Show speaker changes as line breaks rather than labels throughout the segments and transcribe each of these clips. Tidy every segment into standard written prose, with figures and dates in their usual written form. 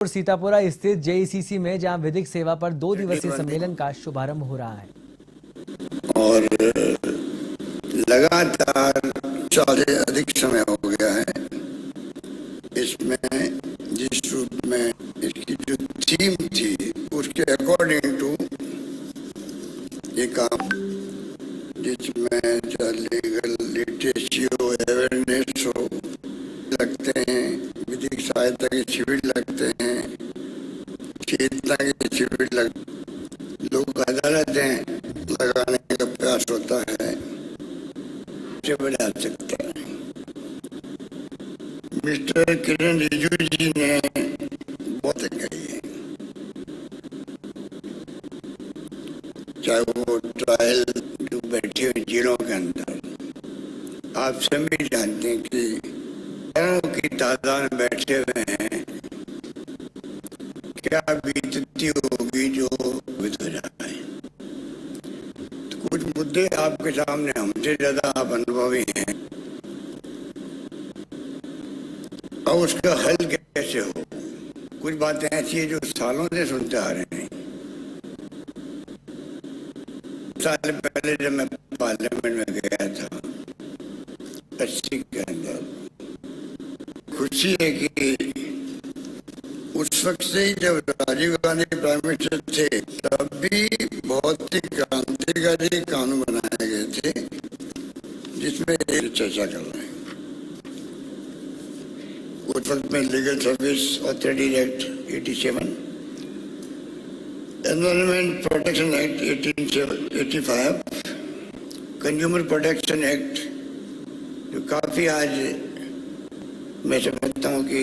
सीतापुरा स्थित जेईसीसी में जहां विधिक सेवा पर 2 दिवसीय सम्मेलन का शुभारंभ हो रहा है
और लगातार 4 से अधिक समय हो गया है। इसमें जिस रूप में इसकी जो थीम थी उसके अकॉर्डिंग टू ये काम, जिसमें लीगल लिटरेसी हो, अवेयरनेस हो, लगते हैं विधिक सहायता के शिविर लगते हैं, चेतना के शिविर लोक अदालतें लगाने का प्रयास होता है, से बढ़ा सकता है। मिस्टर किरण रिजिजू जी ने बहुत कही है, चाहे वो ट्रायल जो बैठे हुए जेलों के अंदर, आप सभी जानते हैं कि हजारों की तादाद में बैठे हुए हैं, क्या बीतती होगी जो विध हो जाए। तो कुछ मुद्दे आपके सामने, हमसे ज्यादा आप अनुभवी हैं, और उसका हल कैसे हो। कुछ बातें ऐसी है जो सालों से सुनते आ रहे हैं। साल पहले जब मैं पार्लियामेंट में गया था 80 के अंदर, खुशी है कि उस वक्त से ही जब राजीव गांधी प्राइम मिनिस्टर थे तब भी बहुत ही क्रांतिकारी कानून बनाए गए थे, जिसमें चर्चा कर रहे हैं। उस वक्त में legal service authority act 87, environment protection act 1885, consumer protection act, जो काफी आज मैं समझता हूँ कि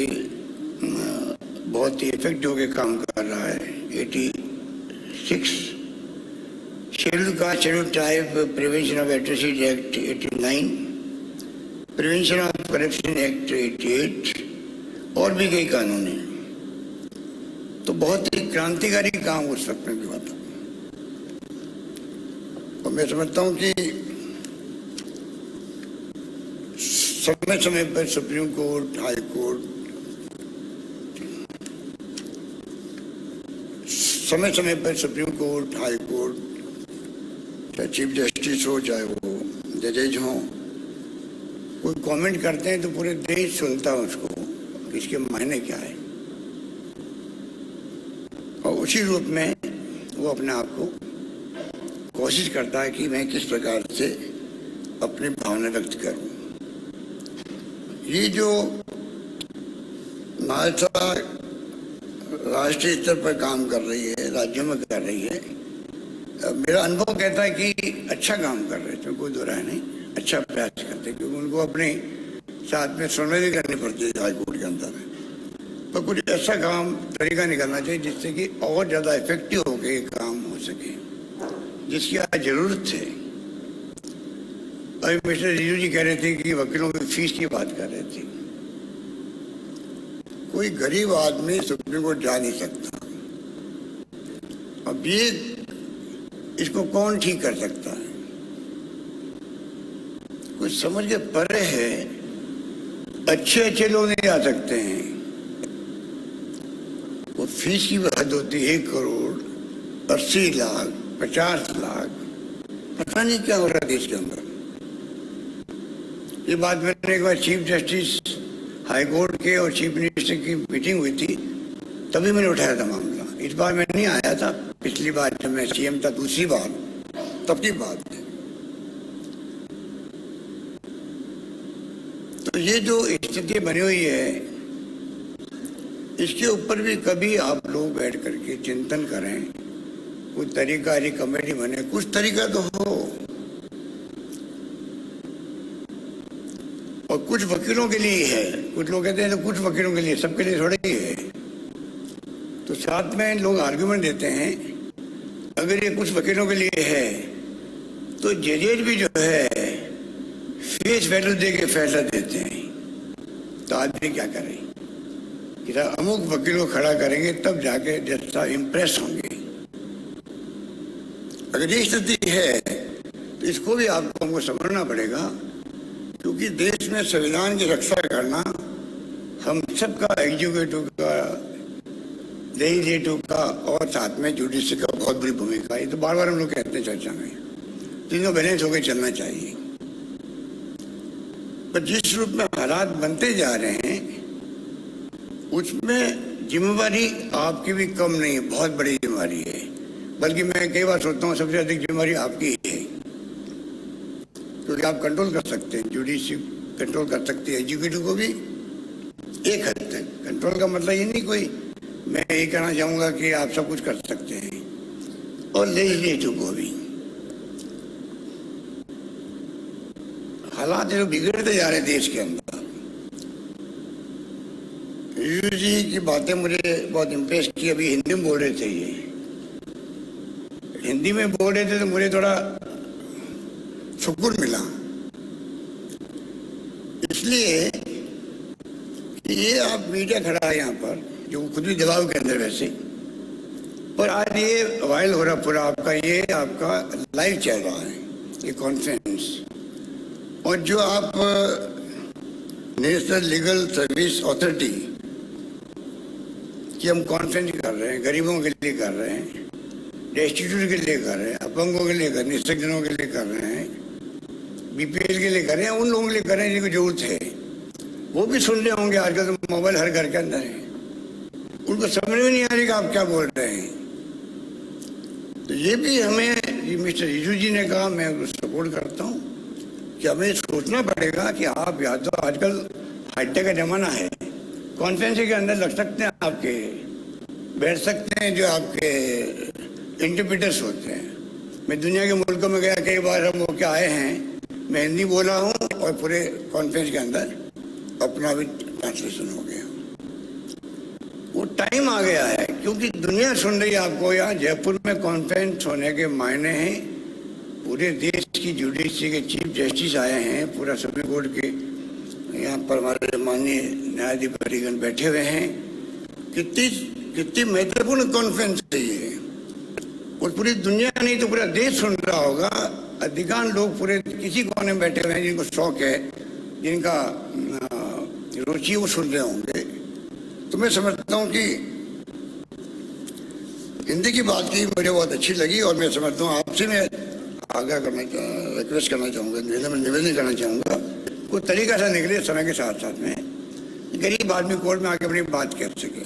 बहुत ही इफेक्टिव होकर काम कर रहा है। 86, schedule caste schedule tribe prevention of atrocity act 89, prevention of corruption act 88, और भी कई कानून हैं। तो बहुत ही क्रांतिकारी काम उस वक्त में भी हुआ था। और मैं समझता हूँ कि समय समय पर सुप्रीम कोर्ट, हाई कोर्ट समय समय पर सुप्रीम कोर्ट, हाई कोर्ट, चाहे चीफ जस्टिस हो, चाहे वो जजेज हो, कोई कमेंट करते हैं तो पूरे देश सुनता है उसको, इसके मायने क्या है, और उसी रूप में वो अपने आप को कोशिश करता है कि मैं किस प्रकार से अपनी भावना व्यक्त करूं। ये जो नालसा राष्ट्रीय स्तर पर काम कर रही है, राज्यों में कर रही है, मेरा अनुभव कहता है कि अच्छा काम कर रहे थे, कोई दो राय नहीं, अच्छा प्रयास करते, क्योंकि उनको अपने साथ में सुनवाई भी करनी पड़ती है हाई कोर्ट के अंदर। तो कुछ ऐसा काम तरीका निकलना चाहिए जिससे कि और ज़्यादा इफेक्टिव होकर ये काम हो सके, जिसकी आज जरूरत है। अभी मिस्टर रिजिजू जी कह रहे थे कि वकीलों की फीस की बात कर रहे थे। कोई गरीब आदमी सुप्रीम कोर्ट जा नहीं सकता। अब ये इसको कौन ठीक कर सकता है? कुछ समझ के परे है, अच्छे अच्छे लोग नहीं जा सकते हैं। वो फीस की हद होती है 1 करोड़ 80 लाख 50 लाख, पता नहीं क्या हो रहा है देश के अंदर। ये बात मैंने एक बार चीफ जस्टिस हाई कोर्ट के और चीफ मिनिस्टर की मीटिंग हुई थी, तभी मैंने उठाया था मामला। इस बार मैं नहीं आया था, पिछली बार जब मैं सीएम था, दूसरी बार, तब की बात है। तो ये जो स्थिति बनी हुई है, इसके ऊपर भी कभी आप लोग बैठ करके चिंतन करें, कुछ तरीकारी कमेटी बने, कुछ तरीका तो हो। और कुछ वकीलों के लिए है, कुछ लोग कहते हैं तो कुछ वकीलों के लिए, सबके लिए थोड़ा ही है। तो साथ में लोग आर्गुमेंट देते हैं, अगर ये कुछ वकीलों के लिए है तो जजेज भी जो है फेस वैल्यू दे के फैसला देते हैं। तो आदमी क्या करें कि अमुक वकील को खड़ा करेंगे तब जाके जैसा इम्प्रेस होंगे। अगर ये स्थिति है तो इसको भी आपको हमको समझना पड़ेगा, क्योंकि देश में संविधान की रक्षा करना हम सबका, एग्जीक्यूटिव का, लेजिस्लेटिव का और साथ में जुडिशरी का बहुत बड़ी भूमिका है। ये तो बार बार हम लोग कहते हैं चर्चा में, तीनों बैलेंस होकर चलना चाहिए। पर जिस रूप में हालात बनते जा रहे हैं उसमें जिम्मेवारी आपकी भी कम नहीं है, बहुत बड़ी जिम्मेवारी है। बल्कि मैं कई बार सोचता हूँ सबसे अधिक जिम्मेवारी आपकी ही है, क्योंकि आप कंट्रोल कर सकते हैं, जुडिशरी कंट्रोल कर सकती है, एग्जीक्यूटिव को भी एक हद तक। कंट्रोल का मतलब ये नहीं कोई मैं ये कहना चाहूँगा कि आप सब कुछ कर सकते हैं, और लेजिस्लेटिव को भी। हालात जो बिगड़ते जा रहे हैं देश के अंदर, यूजी जी की बातें मुझे बहुत इम्प्रेस की। अभी हिंदी में बोल रहे थे, ये हिंदी में बोल रहे थे तो मुझे थोड़ा सुकून मिला, इसलिए कि ये आप मीडिया खड़ा है यहाँ पर, जो खुद भी दबाव के अंदर वैसे, पर आज ये वायरल हो रहा पूरा आपका, ये आपका लाइव चल रहा है ये कॉन्फ्रेंस। और जो आप नेशनल लीगल सर्विस अथॉरिटी की हम कॉन्फ्रेंस कर रहे हैं, गरीबों के लिए कर रहे हैं, डेस्टिट्यूट के लिए कर रहे हैं, अपंगों के लिए कर रहे हैं, निःशक्तजनों के लिए कर रहे हैं, बीपीएल के लिए कर रहे हैं, उन लोगों के लिए कर रहे हैं जिनको जरूरत है। वो भी सुन रहे होंगे, आजकल तो मोबाइल हर घर के अंदर है, उनको समझ में नहीं आ रही कि आप क्या बोल रहे हैं। तो ये भी हमें, मिस्टर रिजू जी ने कहा, मैं सपोर्ट करता हूँ कि हमें सोचना पड़ेगा कि आप या तो आजकल हाईटेक का जमाना है, कॉन्फ्रेंस के अंदर लग सकते हैं, आपके बैठ सकते हैं जो आपके इंटरप्रेटर्स होते हैं। मैं दुनिया के मुल्कों में गया कई बार, हम वो क्या आए हैं, मैं हिंदी बोला हूँ और पूरे कॉन्फ्रेंस के अंदर अपना भी ट्रांसलेशन हो गया। वो टाइम आ गया है, क्योंकि दुनिया सुन रही है आपको। यहाँ जयपुर में कॉन्फ्रेंस होने के मायने हैं, पूरे देश की जुडिशरी के चीफ जस्टिस आए हैं, पूरा सुप्रीम कोर्ट के यहाँ पर हमारे माननीय न्यायाधिपतिगण बैठे हुए हैं। कितनी महत्वपूर्ण कॉन्फ्रेंस है ये, और पूरी दुनिया नहीं तो पूरा देश सुन रहा होगा। अधिकांश लोग पूरे किसी कोने में बैठे हुए हैं, जिनको शौक है, जिनका रुचि, वो सुन रहे होंगे। तो मैं समझता हूँ कि हिंदी की बात की मुझे बहुत अच्छी लगी, और मैं समझता हूँ आपसे मैं आगाह करना, रिक्वेस्ट करना चाहूँगा, निवेदन करना चाहूँगा, कुछ तरीका सा निकले समय के साथ साथ में, गरीब आदमी कोर्ट में आके अपनी बात कह सके।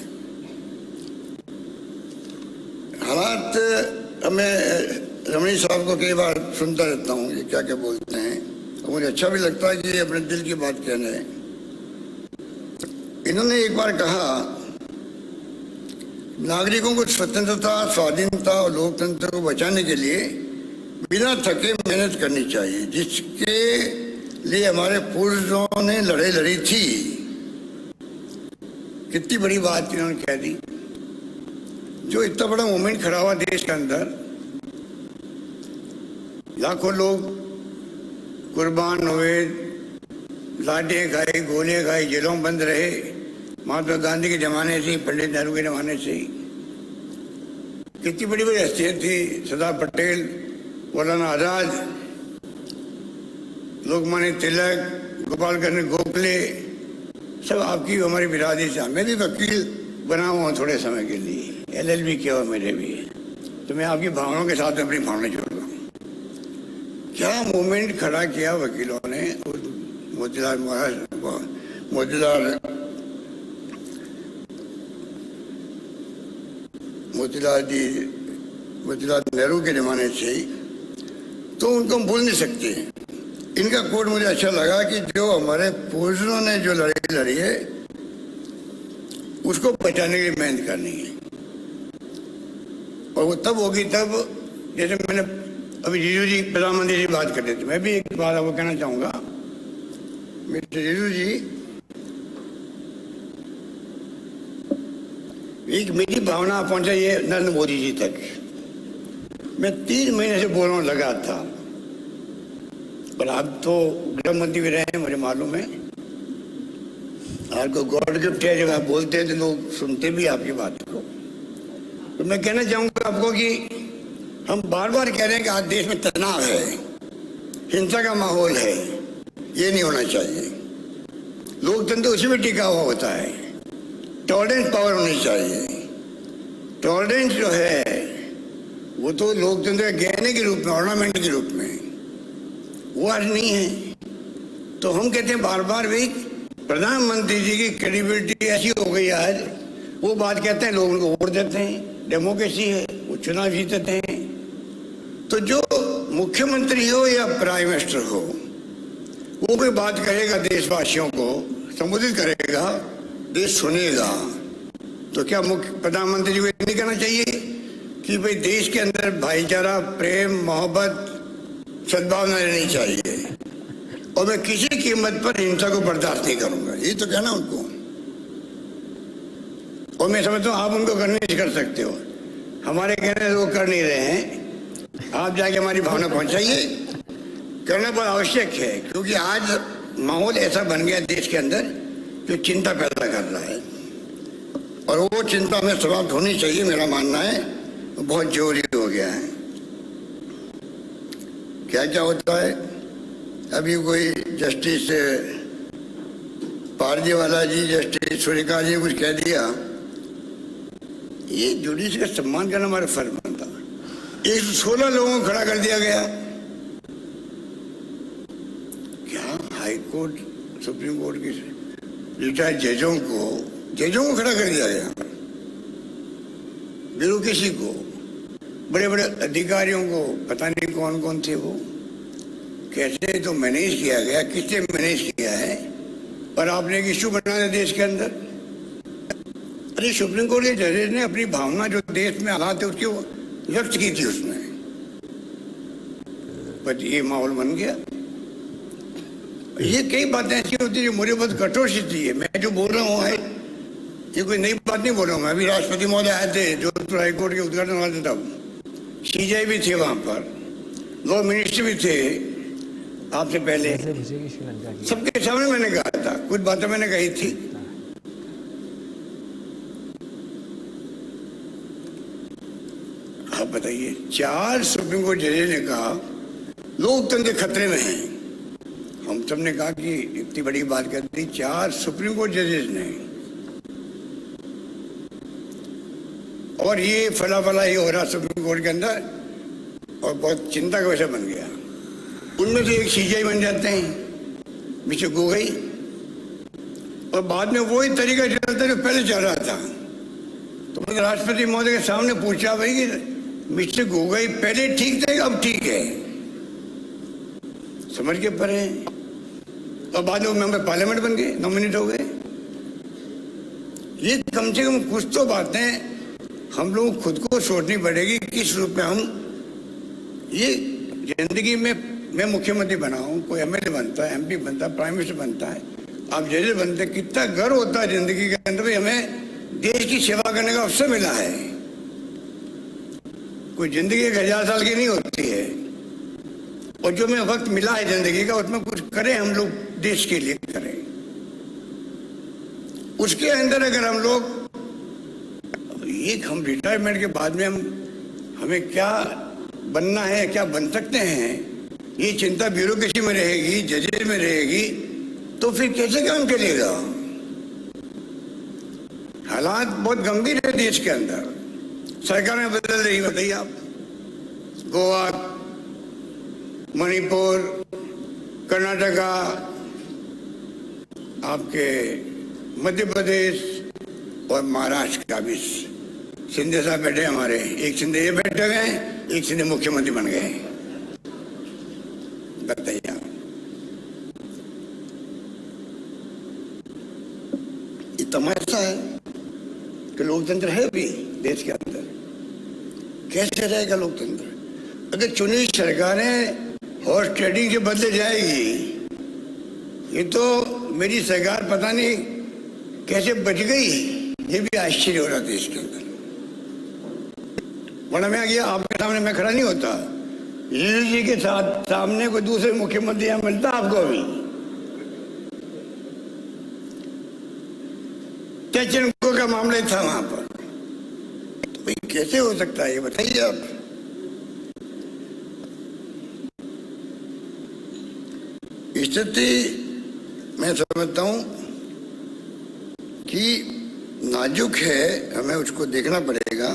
हालात मैं रमणी साहब को कई बार सुनता रहता हूँ, ये क्या क्या बोलते हैं, और मुझे अच्छा भी लगता है कि ये अपने दिल की बात कह रहे हैं। इन्होंने एक बार कहा, नागरिकों को स्वतंत्रता, स्वाधीनता और लोकतंत्र को बचाने के लिए बिना थके मेहनत करनी चाहिए, जिसके लिए हमारे पूर्वजों ने लड़ाई लड़ी थी। कितनी बड़ी बात इन्होंने कह दी। जो इतना बड़ा मूवमेंट खड़ा हुआ देश के अंदर, लाखों लोग कुर्बान हुए, लाठियाँ खाई, गोलियाँ खाई, जेलों में बंद रहे, महात्मा गांधी के ज़माने से, पंडित नेहरू के ज़माने से। कितनी बड़ी बड़ी हस्तियाँ थी, सरदार पटेल, मौलाना आज़ाद, लोकमान्य तिलक, गोपाल कृष्ण गोखले, सब आपकी हमारी बिरादरी से। मैं भी वकील बना हुआ हूँ थोड़े समय के लिए, LLB किया हुआ मेरे भी, तो मैं आपकी भावनाओं के साथ अपनी भावना जोड़ रहा हूँ। क्या मूवमेंट खड़ा किया वकीलों ने, मोतीलाल नेहरू के ज़माने से ही, तो उनको हम भूल नहीं सकते। इनका कोड मुझे अच्छा लगा कि जो हमारे पूर्वजों ने जो लड़ाई लड़ी है, उसको बचाने के लिए मेहनत करनी है, और वो तब होगी तब, जैसे मैंने अभी रिजू जी प्रधानमंत्री जी बात कर रहे थे, मैं भी एक बात आपको कहना चाहूँगा। मिस्टर रिजू जी, एक मेरी भावना पहुंचा ये नरेंद्र मोदी जी तक। मैं 3 महीने से बोल रहा हूँ लगा था, पर आप तो गृह मंत्री भी रहे हैं, मुझे मालूम है, आपको गॉड गिफ्ट है, जब आप बोलते हैं तो लोग सुनते भी आपकी बात को। तो मैं कहना चाहूँगा आपको कि हम बार बार कह रहे हैं कि आज देश में तनाव है, हिंसा का माहौल है, ये नहीं होना चाहिए। लोकतंत्र उसी में टिका हुआ होता है, टॉलरेंस पावर होनी चाहिए, टॉलरेंस जो है वो तो लोकतंत्र के गहने के रूप में, ऑर्नामेंट के रूप में, वो आज नहीं है। तो हम कहते हैं बार बार भाई प्रधानमंत्री जी की क्रेडिबिलिटी ऐसी हो गई आज, वो बात कहते हैं, लोग उनको वोट देते हैं, डेमोक्रेसी है, वो चुनाव जीतते हैं। तो जो मुख्यमंत्री हो या प्राइम मिनिस्टर हो, वो कोई बात करेगा, देशवासियों को संबोधित करेगा, देश सुनेगा, तो क्या मुख्य प्रधानमंत्री जी को नहीं कहना चाहिए कि भाई देश के अंदर भाईचारा, प्रेम, मोहब्बत, सद्भावना रहनी चाहिए और मैं किसी कीमत पर हिंसा को बर्दाश्त नहीं करूंगा, ये तो कहना उनको। और मैं समझता हूँ आप उनको करने नहीं कर सकते हो, हमारे कहने से वो कर नहीं रहे हैं, आप जाके हमारी भावना पहुंचाइए, करना बहुत आवश्यक है। क्योंकि आज माहौल ऐसा बन गया देश के अंदर जो चिंता पैदा कर रहा है और वो चिंता में समाप्त होनी चाहिए, मेरा मानना है बहुत जरूरी हो गया है। क्या क्या होता है, अभी कोई जस्टिस पारजीवाला जी, जस्टिस सूर्यकांत जी कुछ कह दिया, ये जुडिशरी का सम्मान करना हमारा फर्ज बनता। 116 लोगों को खड़ा कर दिया गया, क्या हाई कोर्ट, सुप्रीम कोर्ट की रिटायर्ड जजों को खड़ा कर दिया गया, ब्यूरोक्रेसी को, बड़े बड़े अधिकारियों को, पता नहीं कौन कौन थे वो, कैसे तो मैनेज किया गया, किसने मैनेज किया है। और आपने एक इश्यू बना दिया देश के अंदर। अरे सुप्रीम कोर्ट के जजेस ने अपनी भावना जो देश में हालात है उसकी व्यक्त की थी उसमें, पर ये माहौल बन गया। ये कई बातें ऐसी होती है जो मुझे बहुत कठोर स्थिति है। मैं जो बोल रहा हूँ है ये कोई नई बात नहीं बोल रहा हूँ मैं। अभी राष्ट्रपति महोदय आए थे जोधपुर हाईकोर्ट के उद्घाटन वाले, तब सीजीआई भी थे वहां पर, लॉ मिनिस्टर भी थे आपसे पहले, सबके सामने मैंने कहा था, कुछ बातें मैंने कही थी। आप बताइए, 4 सुप्रीम कोर्ट जजेस ने कहा लोकतंत्र खतरे में है। हम सब ने कहा कि इतनी बड़ी बात कर दी, 4 सुप्रीम कोर्ट जजेस ने, और ये फला ही हो रहा सुप्रीम कोर्ट के अंदर और बहुत चिंता का विषय बन गया। उनमें से एक सीजीआई बन जाते हैं मिस्टर गोगोई, और बाद में वही तरीका चलता जो पहले चल रहा था। तो मैंने राष्ट्रपति महोदय के सामने पूछा, भाई कि मिस्टर गोगोई पहले ठीक थे अब ठीक है, समझ के परे। और बाद में वो मेंबर पार्लियामेंट बन गए, नॉमिनेट हो गए। ये कम से कम कुछ तो बातें हम लोग खुद को सोचनी पड़ेगी, किस रूप में हम ये जिंदगी में, मैं मुख्यमंत्री बना हूं, कोई एमएलए बनता है, एमपी बनता है, प्राइम मिनिस्टर बनता है, आप जज बनते हैं, कितना गर्व होता है जिंदगी के अंदर भी हमें देश की सेवा करने का अवसर मिला है। कोई जिंदगी 1000 साल की नहीं होती है, और जो हमें वक्त मिला है जिंदगी का उसमें कुछ करें हम लोग, देश के लिए करें। उसके अंदर अगर हम लोग हम रिटायरमेंट के बाद में हमें क्या बनना है, क्या बन सकते हैं, ये चिंता ब्यूरोक्रेसी में रहेगी, जजेस में रहेगी, तो फिर कैसे काम चलेगा। हालात बहुत गंभीर है देश के अंदर, सरकारें बदल रही, बताइए आप। गोवा, मणिपुर, कर्नाटका, आपके मध्य प्रदेश और महाराष्ट्र का भी शिंदे साहब बैठे हमारे, एक शिंदे ये बैठे हुए हैं, एक शिंदे मुख्यमंत्री बन गए। बताइए, ये तमाशा है कि लोकतंत्र है भी देश के अंदर। कैसे रहेगा लोकतंत्र अगर चुनी हुई सरकारें हॉर्स ट्रेडिंग के बदले जाएगी? ये तो मेरी सरकार पता नहीं कैसे बच गई, ये भी आश्चर्य हो रहा देश के अंदर। वरना मैं गया आपके सामने मैं खड़ा नहीं होता, जी के साथ सामने कोई दूसरे मुख्यमंत्री यहाँ मिलता आपको। अभी चैचनको का मामला था वहां पर, तो भाई कैसे हो सकता है ये बताइए आप। स्थिति मैं समझता हूं कि नाजुक है, हमें उसको देखना पड़ेगा।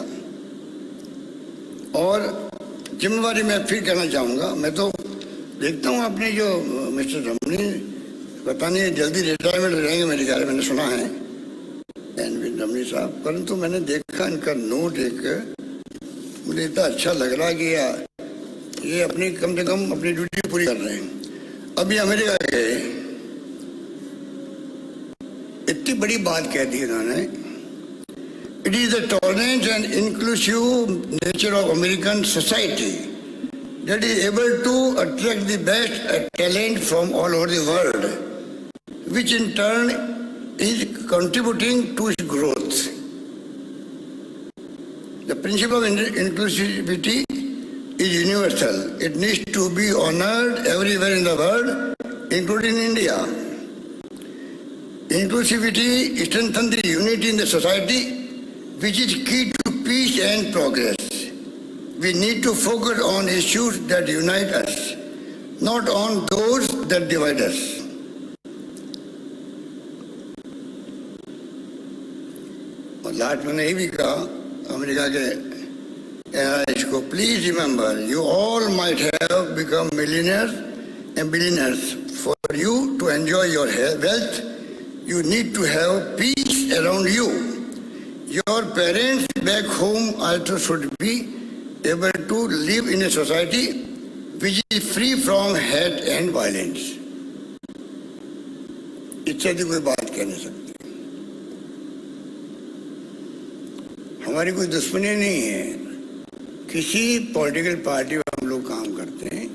और जिम्मेवारी मैं फिर कहना चाहूँगा, मैं तो देखता हूँ अपने जो मिस्टर रमनी पता नहीं जल्दी रिटायरमेंट हो जाएंगे मेरे ख्याल, मैंने सुना है एन रमनी साहब, परंतु मैंने देखा इनका नोट एक, मुझे इतना अच्छा लग रहा कि ये अपनी कम से कम अपनी ड्यूटी पूरी कर रहे हैं। अभी अमेरिका गए, इतनी बड़ी बात कह दी उन्होंने, it is the tolerant and inclusive nature of American society that is able to attract the best talent from all over the world, which in turn is contributing to its growth. The principle of inclusivity is universal. It needs to be honored everywhere in the world, including India. Inclusivity strengthens the unity in the society, which is key to peace and progress. We need to focus on issues that unite us, not on those that divide us. और last मैंने ये भी कहा America के NRIs को, please remember you all might have become millionaires and billionaires. For you to enjoy your wealth you need to have peace around you. Your parents back home also should be able to live in a society which is free from hate and violence. इससे भी कोई बात कह नहीं सकती. हमारी कोई दुश्मनी नहीं है, किसी पॉलिटिकल पार्टी में हम लोग काम करते हैं.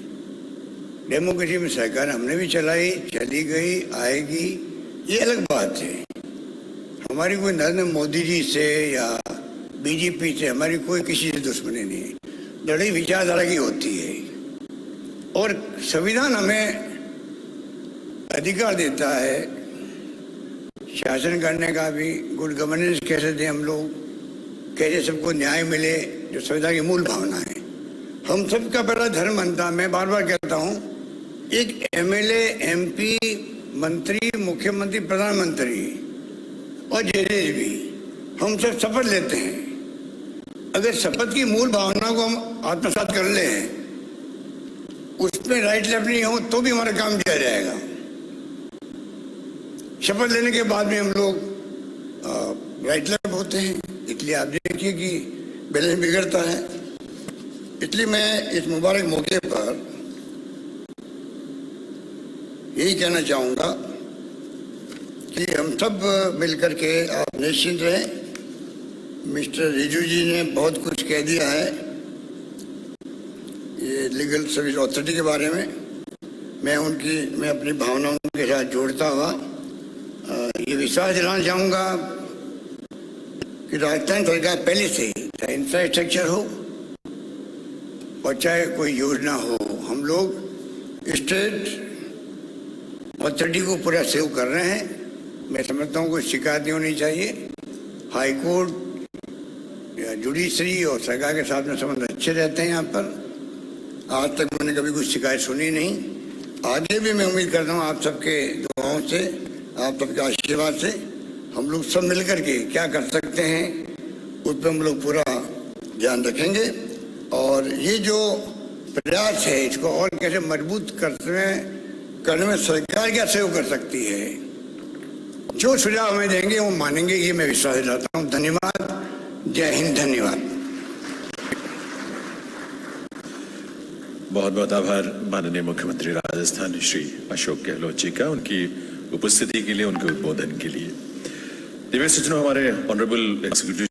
डेमोक्रेसी में सरकार हमने भी चलाई, चली गई, आएगी, ये अलग बात है. हमारी कोई नरेंद्र मोदी जी से या बीजेपी से हमारी कोई किसी से दुश्मनी नहीं है. लड़ाई विचारधारा की होती है और संविधान हमें अधिकार देता है शासन करने का भी. गुड गवर्नेंस कैसे दें हम लोग, कैसे सबको न्याय मिले, जो संविधान की मूल भावना है. हम सबका बड़ा धर्म बनता. मैं बार बार कहता हूँ, एक एमएलए, एमपी, मंत्री, मुख्यमंत्री, प्रधानमंत्री और जजेज भी, हम सब शपथ लेते हैं. अगर शपथ की मूल भावना को हम आत्मसात कर ले, उसमें राइट लेफ्ट नहीं हो तो भी हमारा काम किया जाएगा. शपथ लेने के बाद में हम लोग राइट लेफ्ट होते हैं, इसलिए आप देखिए कि बैलेंस बिगड़ता है. इसलिए मैं इस मुबारक मौके पर यही कहना चाहूँगा कि हम सब मिलकर के आप निश्चिंत रहें. मिस्टर रिजू जी ने बहुत कुछ कह दिया है ये लीगल सर्विस अथॉरिटी के बारे में. मैं अपनी भावनाओं के साथ जोड़ता हुआ ये विश्वास दिलाना चाहूँगा कि राजस्थान सरकार पहले से ही, चाहे इंफ्रास्ट्रक्चर हो और चाहे कोई योजना हो, हम लोग स्टेट अथॉरिटी को पूरा सेव कर रहे हैं. मैं समझता हूँ कोई शिकायत नहीं होनी चाहिए. हाई कोर्ट या जुडिशरी और सरकार के साथ में संबंध अच्छे रहते हैं यहाँ पर. आज तक मैंने कभी कुछ शिकायत सुनी नहीं. आगे भी मैं उम्मीद करता हूँ आप सबके दुआओं से, आप सबके आशीर्वाद से हम लोग सब मिलकर के क्या कर सकते हैं उस पर हम लोग पूरा ध्यान रखेंगे. और ये जो प्रयास है इसको और कैसे मजबूत करने में सरकार क्या सहयोग कर सकती है, जो सुझाव हमें देंगे वो मानेंगे, ये मैं विश्वास दिलाता हूँ. धन्यवाद. जय हिंद. धन्यवाद.
बहुत बहुत आभार माननीय मुख्यमंत्री राजस्थान श्री अशोक गहलोत जी का, उनकी उपस्थिति के लिए, उनके उद्बोधन के लिए. दिव्य सज्जनों, हमारे ऑनरेबल एग्जीक्यूटिव